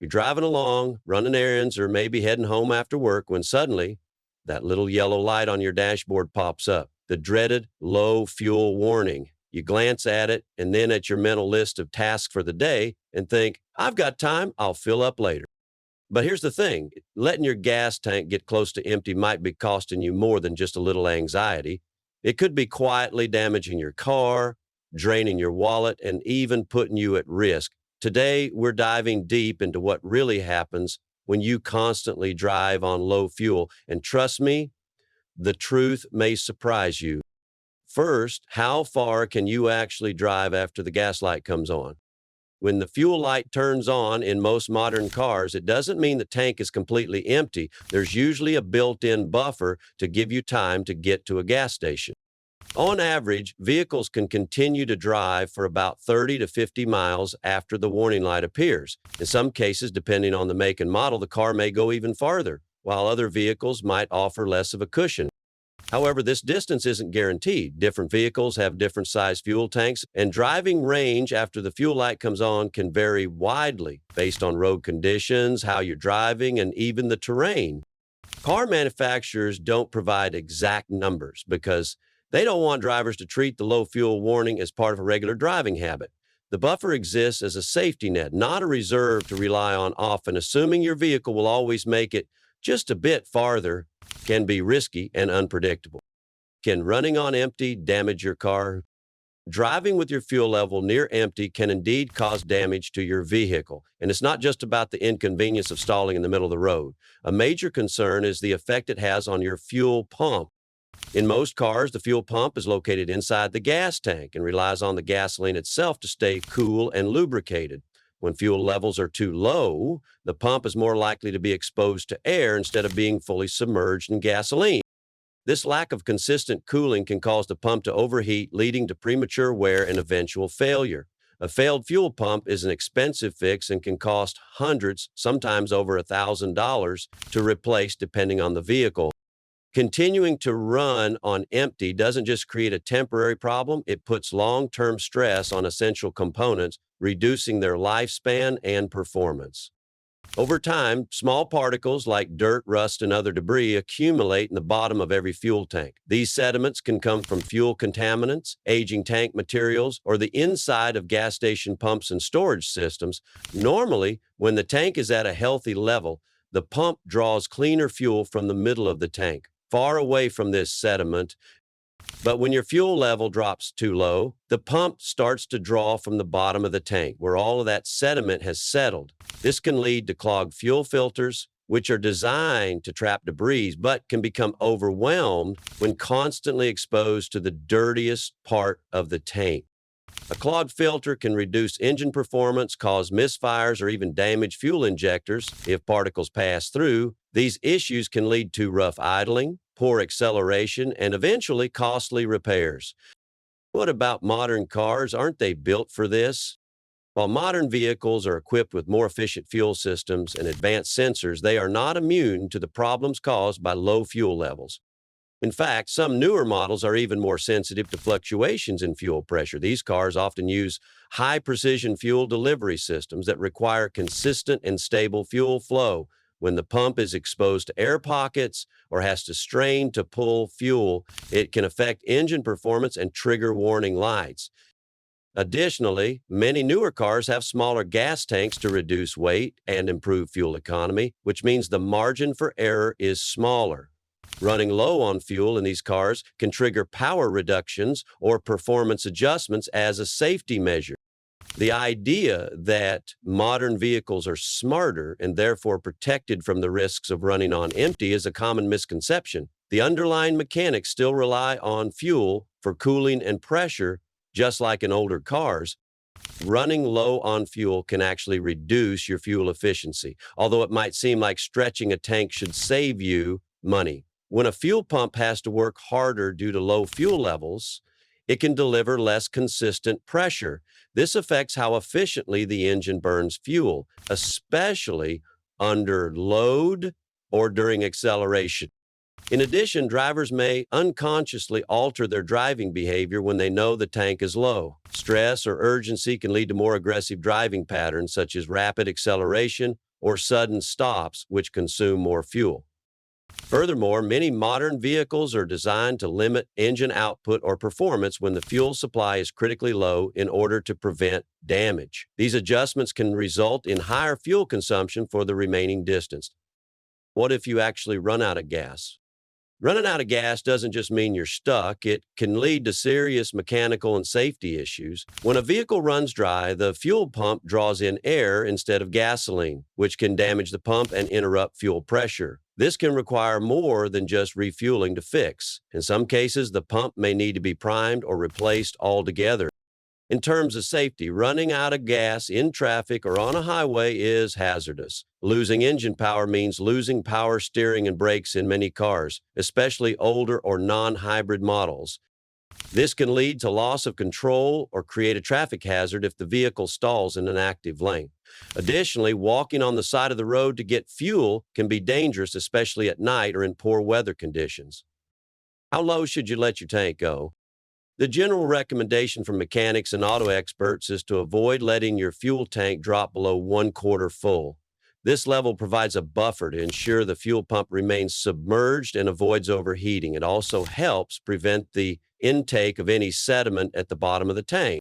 You're driving along, running errands, or maybe heading home after work when suddenly that little yellow light on your dashboard pops up, the dreaded low fuel warning. You glance at it and then at your mental list of tasks for the day and think, I've got time, I'll fill up later. But here's the thing, letting your gas tank get close to empty might be costing you more than just a little anxiety. It could be quietly damaging your car, draining your wallet, and even putting you at risk. Today, we're diving deep into what really happens when you constantly drive on low fuel. And trust me, the truth may surprise you. First, how far can you actually drive after the gas light comes on? When the fuel light turns on in most modern cars, it doesn't mean the tank is completely empty. There's usually a built-in buffer to give you time to get to a gas station. On average, vehicles can continue to drive for about 30 to 50 miles after the warning light appears. In some cases, depending on the make and model, the car may go even farther, while other vehicles might offer less of a cushion. However, this distance isn't guaranteed. Different vehicles have different size fuel tanks, and driving range after the fuel light comes on can vary widely based on road conditions, how you're driving, and even the terrain. Car manufacturers don't provide exact numbers because they don't want drivers to treat the low fuel warning as part of a regular driving habit. The buffer exists as a safety net, not a reserve to rely on often. Assuming your vehicle will always make it just a bit farther can be risky and unpredictable. Can running on empty damage your car? Driving with your fuel level near empty can indeed cause damage to your vehicle. And it's not just about the inconvenience of stalling in the middle of the road. A major concern is the effect it has on your fuel pump. In most cars, the fuel pump is located inside the gas tank and relies on the gasoline itself to stay cool and lubricated. When fuel levels are too low, the pump is more likely to be exposed to air instead of being fully submerged in gasoline. This lack of consistent cooling can cause the pump to overheat, leading to premature wear and eventual failure. A failed fuel pump is an expensive fix and can cost hundreds, sometimes over $1,000 to replace depending on the vehicle. Continuing to run on empty doesn't just create a temporary problem, it puts long-term stress on essential components, reducing their lifespan and performance. Over time, small particles like dirt, rust, and other debris accumulate in the bottom of every fuel tank. These sediments can come from fuel contaminants, aging tank materials, or the inside of gas station pumps and storage systems. Normally, when the tank is at a healthy level, the pump draws cleaner fuel from the middle of the tank, far away from this sediment. But when your fuel level drops too low, the pump starts to draw from the bottom of the tank where all of that sediment has settled. This can lead to clogged fuel filters, which are designed to trap debris, but can become overwhelmed when constantly exposed to the dirtiest part of the tank. A clogged filter can reduce engine performance, cause misfires, or even damage fuel injectors if particles pass through. These issues can lead to rough idling, poor acceleration, and eventually costly repairs. What about modern cars? Aren't they built for this? While modern vehicles are equipped with more efficient fuel systems and advanced sensors, they are not immune to the problems caused by low fuel levels. In fact, some newer models are even more sensitive to fluctuations in fuel pressure. These cars often use high-precision fuel delivery systems that require consistent and stable fuel flow. When the pump is exposed to air pockets or has to strain to pull fuel, it can affect engine performance and trigger warning lights. Additionally, many newer cars have smaller gas tanks to reduce weight and improve fuel economy, which means the margin for error is smaller. Running low on fuel in these cars can trigger power reductions or performance adjustments as a safety measure. The idea that modern vehicles are smarter and therefore protected from the risks of running on empty is a common misconception. The underlying mechanics still rely on fuel for cooling and pressure, just like in older cars. Running low on fuel can actually reduce your fuel efficiency, although it might seem like stretching a tank should save you money. When a fuel pump has to work harder due to low fuel levels, it can deliver less consistent pressure. This affects how efficiently the engine burns fuel, especially under load or during acceleration. In addition, drivers may unconsciously alter their driving behavior when they know the tank is low. Stress or urgency can lead to more aggressive driving patterns, such as rapid acceleration or sudden stops, which consume more fuel. Furthermore, many modern vehicles are designed to limit engine output or performance when the fuel supply is critically low in order to prevent damage. These adjustments can result in higher fuel consumption for the remaining distance. What if you actually run out of gas? Running out of gas doesn't just mean you're stuck. It can lead to serious mechanical and safety issues. When a vehicle runs dry, the fuel pump draws in air instead of gasoline, which can damage the pump and interrupt fuel pressure. This can require more than just refueling to fix. In some cases, the pump may need to be primed or replaced altogether. In terms of safety, running out of gas in traffic or on a highway is hazardous. Losing engine power means losing power steering and brakes in many cars, especially older or non-hybrid models. This can lead to loss of control or create a traffic hazard if the vehicle stalls in an active lane. Additionally, walking on the side of the road to get fuel can be dangerous, especially at night or in poor weather conditions. How low should you let your tank go? The general recommendation from mechanics and auto experts is to avoid letting your fuel tank drop below 1/4 full. This level provides a buffer to ensure the fuel pump remains submerged and avoids overheating. It also helps prevent the intake of any sediment at the bottom of the tank.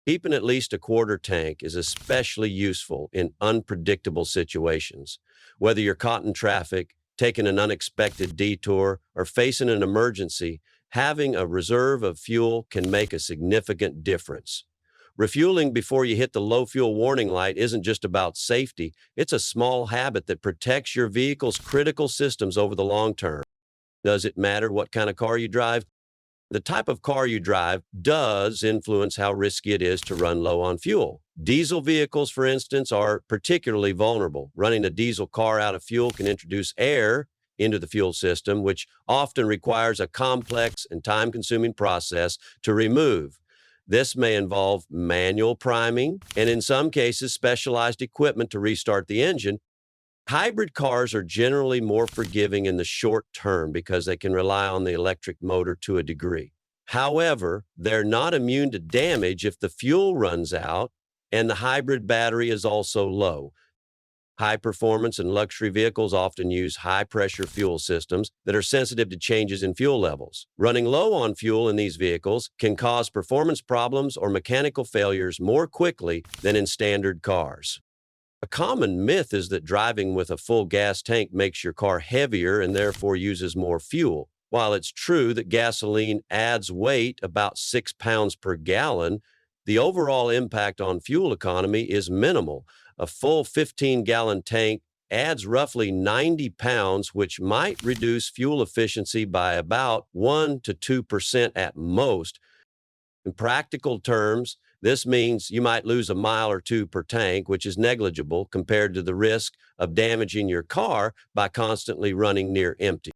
Keeping at least a quarter tank is especially useful in unpredictable situations. Whether you're caught in traffic, taking an unexpected detour, or facing an emergency, having a reserve of fuel can make a significant difference. Refueling before you hit the low fuel warning light isn't just about safety, it's a small habit that protects your vehicle's critical systems over the long term. Does it matter what kind of car you drive? The type of car you drive does influence how risky it is to run low on fuel. Diesel vehicles, for instance, are particularly vulnerable. Running a diesel car out of fuel can introduce air into the fuel system, which often requires a complex and time-consuming process to remove. This may involve manual priming and, in some cases, specialized equipment to restart the engine. Hybrid cars are generally more forgiving in the short term because they can rely on the electric motor to a degree. However, they're not immune to damage if the fuel runs out and the hybrid battery is also low. High performance and luxury vehicles often use high pressure fuel systems that are sensitive to changes in fuel levels. Running low on fuel in these vehicles can cause performance problems or mechanical failures more quickly than in standard cars. A common myth is that driving with a full gas tank makes your car heavier and therefore uses more fuel. While it's true that gasoline adds weight about 6 pounds per gallon, the overall impact on fuel economy is minimal. A full 15-gallon tank adds roughly 90 pounds, which might reduce fuel efficiency by about 1 to 2% at most. In practical terms, this means you might lose a mile or two per tank, which is negligible compared to the risk of damaging your car by constantly running near empty.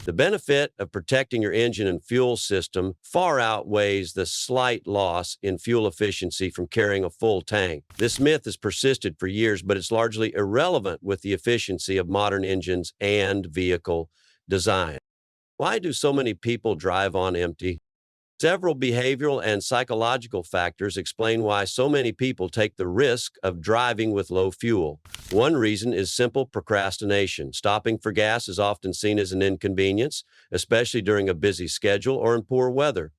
The benefit of protecting your engine and fuel system far outweighs the slight loss in fuel efficiency from carrying a full tank. This myth has persisted for years, but it's largely irrelevant with the efficiency of modern engines and vehicle design. Why do so many people drive on empty? Several behavioral and psychological factors explain why so many people take the risk of driving with low fuel. One reason is simple procrastination. Stopping for gas is often seen as an inconvenience, especially during a busy schedule or in poor weather.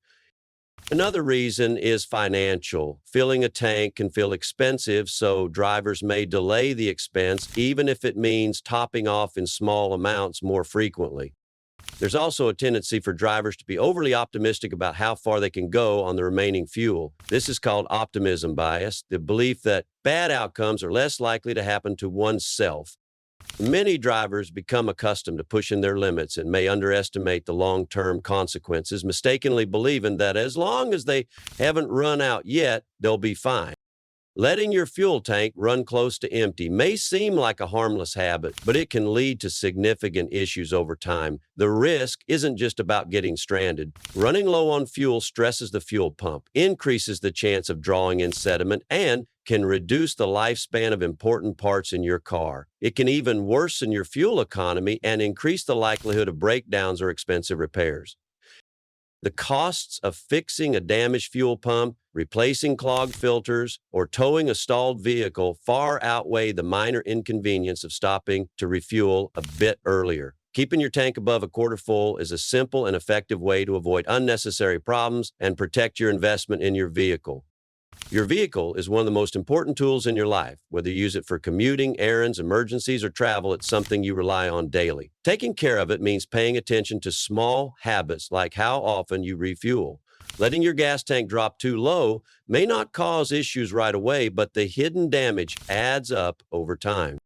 Another reason is financial. Filling a tank can feel expensive, so drivers may delay the expense, even if it means topping off in small amounts more frequently. There's also a tendency for drivers to be overly optimistic about how far they can go on the remaining fuel. This is called optimism bias, the belief that bad outcomes are less likely to happen to oneself. Many drivers become accustomed to pushing their limits and may underestimate the long-term consequences, mistakenly believing that as long as they haven't run out yet, they'll be fine. Letting your fuel tank run close to empty may seem like a harmless habit, but it can lead to significant issues over time. The risk isn't just about getting stranded. Running low on fuel stresses the fuel pump, increases the chance of drawing in sediment, and can reduce the lifespan of important parts in your car. It can even worsen your fuel economy and increase the likelihood of breakdowns or expensive repairs. The costs of fixing a damaged fuel pump replacing clogged filters, or towing a stalled vehicle far outweigh the minor inconvenience of stopping to refuel a bit earlier. Keeping your tank above a quarter full is a simple and effective way to avoid unnecessary problems and protect your investment in your vehicle. Your vehicle is one of the most important tools in your life. Whether you use it for commuting, errands, emergencies, or travel, it's something you rely on daily. Taking care of it means paying attention to small habits like how often you refuel. Letting your gas tank drop too low may not cause issues right away, but the hidden damage adds up over time.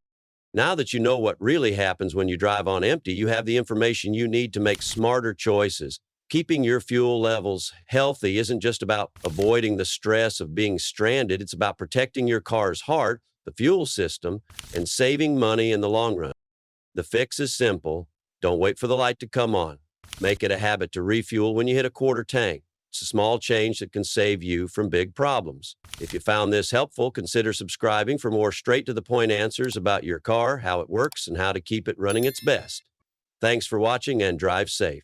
Now that you know what really happens when you drive on empty, you have the information you need to make smarter choices. Keeping your fuel levels healthy isn't just about avoiding the stress of being stranded, it's about protecting your car's heart, the fuel system, and saving money in the long run. The fix is simple. Don't wait for the light to come on. Make it a habit to refuel when you hit a quarter tank. It's a small change that can save you from big problems. If you found this helpful, consider subscribing for more straight-to-the-point answers about your car, how it works, and how to keep it running its best. Thanks for watching, and drive safe.